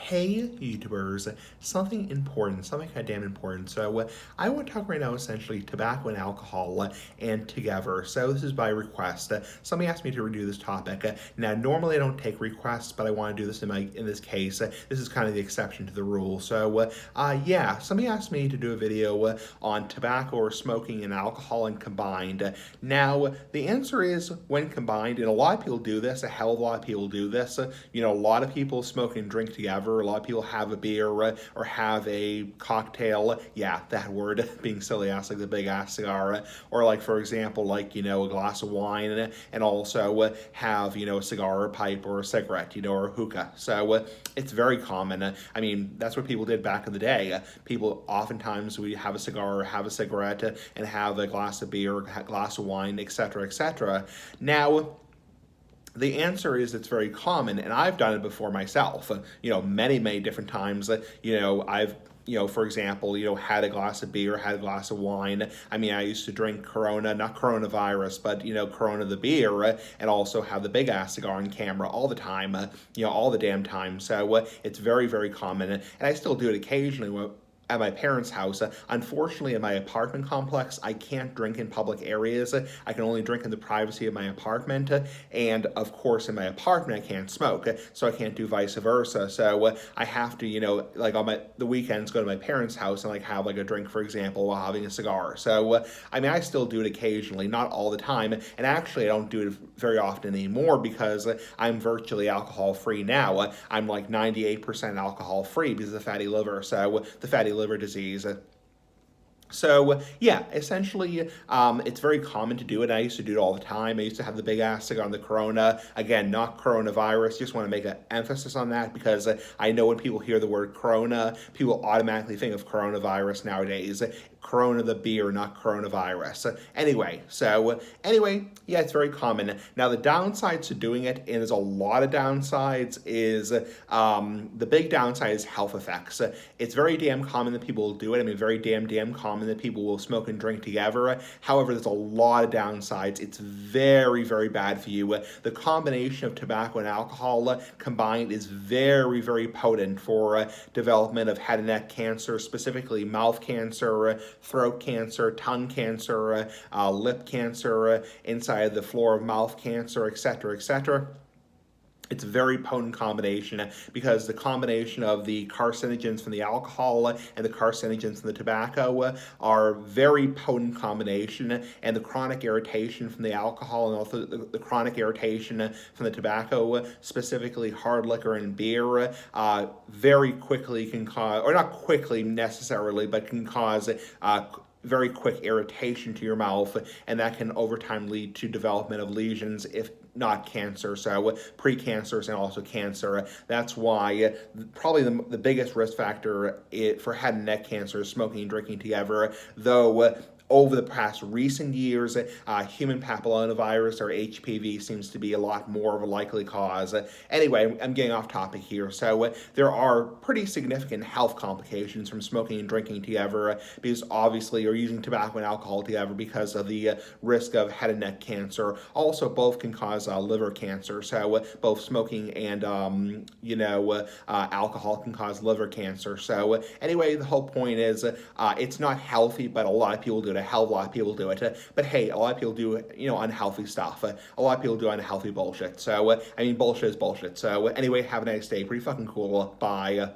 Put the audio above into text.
Hey YouTubers, something important, something kind of damn important. So I want to talk right now essentially tobacco and alcohol and together. So this is by request. Somebody asked me to redo this topic. Now normally I don't take requests, but I want to do this in this case. This is kind of the exception to the rule. So yeah, somebody asked me to do a video on tobacco or smoking and alcohol and combined. Now the answer is when combined, and a lot of people do this. A hell of a lot of people do this. A lot of people smoke and drink together. A lot of people have a beer or have a cocktail. Yeah, that word, being silly ass like the big ass cigar. Or like, for example, like, a glass of wine and also have, a cigar or a pipe or a cigarette, or a hookah. So it's very common. I mean, that's what people did back in the day. People oftentimes we have a cigar or have a cigarette and have a glass of beer, a glass of wine, etc., etc. Now, the answer is it's very common, and I've done it before myself. Many, many different times. I've for example, had a glass of beer, had a glass of wine. I mean, I used to drink Corona, not coronavirus, but, Corona the beer, and also have the big ass cigar on camera all the time, all the damn time. So it's very, very common, and I still do it occasionally at my parents' house. Unfortunately, in my apartment complex, I can't drink in public areas. I can only drink in the privacy of my apartment. And of course, in my apartment, I can't smoke. So I can't do vice versa. So I have to, like on the weekends, go to my parents' house and like have like a drink, for example, while having a cigar. So, I mean, I still do it occasionally, not all the time. And actually, I don't do it very often anymore because I'm virtually alcohol free now. I'm like 98% alcohol free because of the fatty liver. So the fatty liver disease. So yeah, essentially, it's very common to do it. I used to do it all the time. I used to have the big ass cigar on the Corona. Again, not coronavirus. Just want to make an emphasis on that because I know when people hear the word Corona, people automatically think of coronavirus nowadays. Corona the beer, not coronavirus. Anyway, yeah, it's very common. Now the downsides to doing it, and there's a lot of downsides, is the big downside is health effects. It's very damn common that people will do it. I mean, very damn common that people will smoke and drink together. However, there's a lot of downsides. It's very, very bad for you. The combination of tobacco and alcohol combined is very, very potent for development of head and neck cancer, specifically mouth cancer, throat cancer, tongue cancer, lip cancer, inside the floor of mouth cancer, etc., etc. It's a very potent combination because the combination of the carcinogens from the alcohol and the carcinogens from the tobacco are very potent combination, and the chronic irritation from the alcohol and also the chronic irritation from the tobacco, specifically hard liquor and beer, very quickly can cause, or not quickly necessarily, but can cause very quick irritation to your mouth, and that can over time lead to development of lesions, if not cancer, so precancers and also cancer. That's why probably the biggest risk factor for head and neck cancer is smoking and drinking together, though over the past recent years, human papillomavirus, or HPV, seems to be a lot more of a likely cause. Anyway, I'm getting off topic here. So there are pretty significant health complications from smoking and drinking together because obviously you're using tobacco and alcohol together because of the risk of head and neck cancer. Also, both can cause liver cancer. So both smoking and, alcohol can cause liver cancer. So anyway, the whole point is it's not healthy, but a lot of people do it. A hell of a lot of people do it. But hey, a lot of people do, unhealthy stuff. A lot of people do unhealthy bullshit. So, bullshit is bullshit. So, anyway, have a nice day. Pretty fucking cool. Bye.